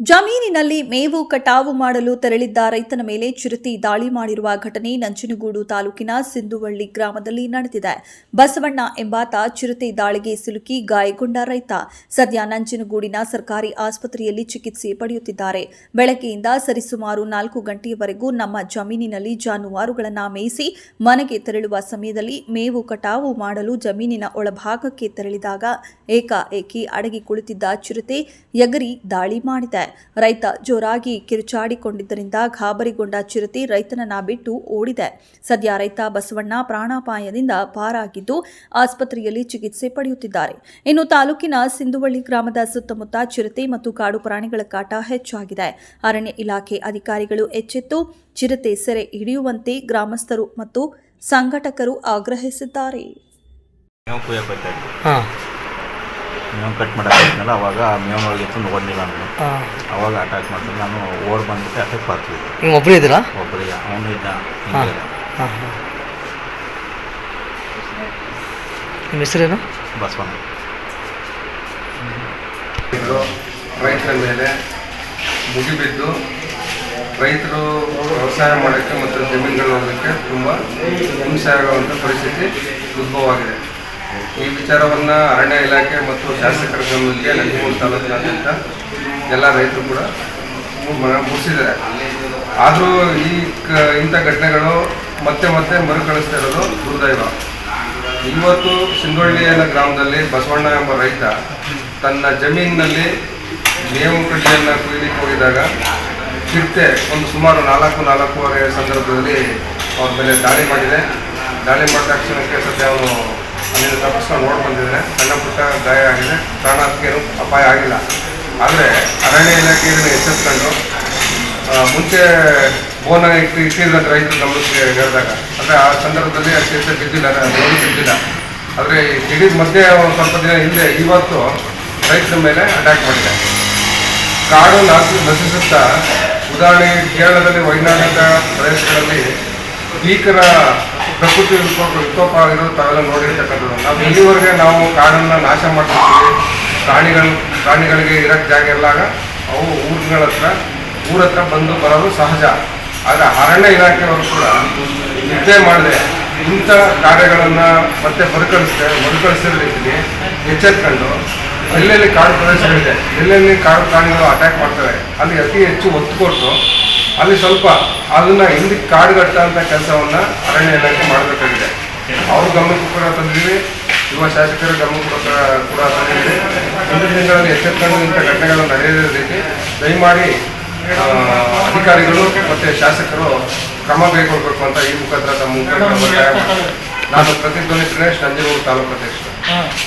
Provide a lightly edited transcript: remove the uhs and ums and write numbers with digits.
ಜಮೀನಿನಲ್ಲಿ ಮೇವು ಕಟಾವು ಮಾಡಲು ತೆರಳಿದ್ದ ರೈತನ ಮೇಲೆ ಚಿರತೆ ದಾಳಿ ಮಾಡಿರುವ ಘಟನೆ ನಂಜನಗೂಡು ತಾಲೂಕಿನ ಸಿಂದುವಳ್ಳಿ ಗ್ರಾಮದಲ್ಲಿ ನಡೆದಿದೆ. ಬಸವಣ್ಣ ಎಂಬಾತ ಚಿರತೆ ದಾಳಿಗೆ ಸಿಲುಕಿ ಗಾಯಗೊಂಡ ರೈತ ಸದ್ಯ ನಂಜನಗೂಡಿನ ಸರ್ಕಾರಿ ಆಸ್ಪತ್ರೆಯಲ್ಲಿ ಚಿಕಿತ್ಸೆ ಪಡೆಯುತ್ತಿದ್ದಾರೆ. ಬೆಳಗ್ಗೆಯಿಂದ ಸರಿಸುಮಾರು 4 ಗಂಟೆಯವರೆಗೂ ನಮ್ಮ ಜಮೀನಿನಲ್ಲಿ ಜಾನುವಾರುಗಳನ್ನು ಮೇಯಿಸಿ ಮನೆಗೆ ತೆರಳುವ ಸಮಯದಲ್ಲಿ ಮೇವು ಕಟಾವು ಮಾಡಲು ಜಮೀನಿನ ಒಳಭಾಗಕ್ಕೆ ತೆರಳಿದಾಗ ಏಕಾಏಕಿ ಅಡಗಿ ಕುಳಿತಿದ್ದ ಚಿರತೆ ಎಗರಿ ದಾಳಿ ಮಾಡಿದೆ. ರೈತ ಜೋರಾಗಿ ಕಿರುಚಾಡಿಕೊಂಡಿದ್ದರಿಂದ ಗಾಬರಿಗೊಂಡ ಚಿರತೆ ರೈತನನ್ನ ಬಿಟ್ಟು ಓಡಿದೆ. ಸದ್ಯ ರೈತ ಬಸವಣ್ಣ ಪ್ರಾಣಾಪಾಯದಿಂದ ಪಾರಾಗಿದ್ದು ಆಸ್ಪತ್ರೆಯಲ್ಲಿ ಚಿಕಿತ್ಸೆ ಪಡೆಯುತ್ತಿದ್ದಾರೆ. ಇನ್ನು ತಾಲೂಕಿನ ಸಿಂದುವಳ್ಳಿ ಗ್ರಾಮದ ಸುತ್ತಮುತ್ತ ಚಿರತೆ ಮತ್ತು ಕಾಡು ಪ್ರಾಣಿಗಳ ಕಾಟ ಹೆಚ್ಚಾಗಿದೆ. ಅರಣ್ಯ ಇಲಾಖೆ ಅಧಿಕಾರಿಗಳು ಎಚ್ಚೆತ್ತು ಚಿರತೆ ಸೆರೆ ಹಿಡಿಯುವಂತೆ ಗ್ರಾಮಸ್ಥರು ಮತ್ತು ಸಂಘಟಕರು ಆಗ್ರಹಿಸಿದ್ದಾರೆ. ಮೇವು ಕಟ್ ಮಾಡೋಕ್ಕಾಗ್ತಿಲ್ಲ. ಅವಾಗ ಮೇವಿನೊಳಗೆ ಎತ್ತು ನೋಡಲಿಲ್ಲ ನಾನು. ಅವಾಗ ಅಟ್ಯಾಕ್ ಮಾಡ್ತೀನಿ. ನಾನು ಓಡ್ ಬಂದ್ಬಿಟ್ಟು ಅಟ್ಯಾಕ್ ಮಾಡ್ತೀವಿ. ನೀವು ಒಬ್ಬರೇ ಇದ್ದೀರಾ? ಒಬ್ಬರಿಗೆ ಅವನು ಇದ್ದ. ನಿಮ್ಮ ಹೆಸರೇನು? ಬಸವಣ್ಣ. ರೈತರ ಮೇಲೆ ಮುಗಿಬಿದ್ದು ರೈತರು ವ್ಯವಸಾಯ ಮಾಡೋಕ್ಕೆ ಮತ್ತು ಜಮೀನುಗಳು ಹೋಗೋಕ್ಕೆ ತುಂಬ ಹಿಂಸೆ ಆಗುವಂಥ ಪರಿಸ್ಥಿತಿ ಉದ್ಭವವಾಗಿದೆ. ಈ ವಿಚಾರವನ್ನು ಅರಣ್ಯ ಇಲಾಖೆ ಮತ್ತು ಶಾಸಕರ ಗಮನಕ್ಕೆ ನಂಜನಗೂಡು ತಾಲೂಕಿನಾದ್ಯಂತ ಎಲ್ಲ ರೈತರು ಕೂಡ ಮುಗಿಸಿದ್ದಾರೆ. ಆದರೂ ಇಂಥ ಘಟನೆಗಳು ಮತ್ತೆ ಮತ್ತೆ ಮರುಕಳಿಸ್ತಾ ಇರೋದು ದುರ್ದೈವ. ಇವತ್ತು ಸಿಂಧವಳ್ಳಿಯ ಗ್ರಾಮದಲ್ಲಿ ಬಸವಣ್ಣ ಎಂಬ ರೈತ ತನ್ನ ಜಮೀನಿನಲ್ಲಿ ಮೇವು ಕಡ್ಡಿಯನ್ನು ಕುಯ್ಲಿಕ್ಕೆ ಹೋಗಿದಾಗ ಚಿರತೆ ಒಂದು ಸುಮಾರು 4-4:30 ಸಂದರ್ಭದಲ್ಲಿ ಅವ್ರ ಮೇಲೆ ದಾಳಿ ಮಾಡಿದೆ. ದಾಳಿ ಮಾಡಿದ ತಕ್ಷಣಕ್ಕೆ ಸದ್ಯ ಅವನು ಅಲ್ಲಿಂದ ತಪ್ಪಿಸ್ಕೊಂಡು ಓಡ್ ಬಂದಿದ್ದಾನೆ. ಸಣ್ಣ ಪುಟ್ಟ ಗಾಯ ಆಗಿದೆ. ಪ್ರಾಣಕ್ಕೇನು ಅಪಾಯ ಆಗಿಲ್ಲ. ಆದರೆ ಅರಣ್ಯ ಇಲಾಖೆ ಇದನ್ನು ಎಚ್ಚೆತ್ಕೊಂಡು ಮುಂಚೆ ಬೋನ ಇಟ್ಟಿದ್ದಂತ ರೈತರು ಗಮನಕ್ಕೆ ಹೇಳಿದಾಗ ಅಂದರೆ ಆ ಸಂದರ್ಭದಲ್ಲಿ ಆ ಚಿರತೆ ಬಿದ್ದಿಲ್ಲ, ಬಿದ್ದಿಲ್ಲ. ಆದರೆ ಹಿಡಿದ ಮಧ್ಯೆ ಸ್ವಲ್ಪ ದಿನ ಹಿಂದೆ ಇವತ್ತು ರೈತರ ಮೇಲೆ ಅಟ್ಯಾಕ್ ಮಾಡಿದೆ. ಕಾಡು ನಶಿಸುತ್ತಾ ಉದಾಹರಣೆಗೆ ಕೇರಳದಲ್ಲಿ ವೈಜ್ಞಾನಿಕ ಪ್ರದೇಶಗಳಲ್ಲಿ ಭೀಕರ ಪ್ರಕೃತಿ ವಿಕೋಪ ಆಗಿರೋದು ತಾವೆಲ್ಲ ನೋಡಿರ್ತಕ್ಕಂಥದ್ದು. ನಾವು ಇಲ್ಲಿವರೆಗೆ ನಾವು ಕಾಡನ್ನು ನಾಶ ಮಾಡ್ತಿರ್ತೀವಿ. ಪ್ರಾಣಿಗಳಿಗೆ ಇರೋಕ್ಕೆ ಜಾಗ ಇರಲಾಗ ಅವು ಊರ ಹತ್ರ ಬಂದು ಬರೋದು ಸಹಜ. ಆದರೆ ಅರಣ್ಯ ಇಲಾಖೆಯವರು ಕೂಡ ನಿದ್ದೆ ಮಾಡಿದೆ ಇಂಥ ಕಾರ್ಯಗಳನ್ನು ಮತ್ತೆ ಮರುಕಳಿಸಿದ ರೀತಿಯಲ್ಲಿ ಎಚ್ಚೆತ್ಕೊಂಡು ಎಲ್ಲೆಲ್ಲಿ ಕಾಡು ಪ್ರದೇಶಗಳಿದೆ, ಎಲ್ಲೆಲ್ಲಿ ಕಾಡು ಪ್ರಾಣಿಗಳು ಅಟ್ಯಾಕ್ ಮಾಡ್ತವೆ ಅಲ್ಲಿ ಅತಿ ಹೆಚ್ಚು ಒತ್ತು ಕೊಟ್ಟು ಅಲ್ಲಿ ಸ್ವಲ್ಪ ಅದನ್ನು ಹಿಂದಕ್ಕೆ ಕಾಡುಗಟ್ಟಂಥ ಕೆಲಸವನ್ನು ಅರಣ್ಯ ಇಲಾಖೆ ಮಾಡಬೇಕಾಗಿದೆ. ಅವ್ರ ಗಮನಕ್ಕೂ ಕೂಡ ತಂದಿದ್ದೀವಿ, ಯುವ ಶಾಸಕರ ಗಮನಕ್ಕೂ ಕೂಡ ತಂದಿದ್ದೀವಿ. ಮುಂದಿನ ದಿನಗಳಲ್ಲಿ ಎಚ್ಚೆತ್ಕೊಂಡು ಇಂಥ ಘಟನೆಗಳು ನಡೆಯದ ರೀತಿ ದಯಮಾಡಿ ಅಧಿಕಾರಿಗಳು ಮತ್ತು ಶಾಸಕರು ಕ್ರಮ ಕೈಗೊಳ್ಳಬೇಕು ಅಂತ ಈ ಮುಖಾಂತರ ತಮ್ಮ ಮುಖಾಂತರ ಒತ್ತಾಯ ಮಾಡ್ತಾರೆ. ನಾನು ಪ್ರತಿಧ್ವನಿ ಸುರೇಶ್, ನಂಜನಗೂಡು ತಾಲೂಕು ಅಧ್ಯಕ್ಷ.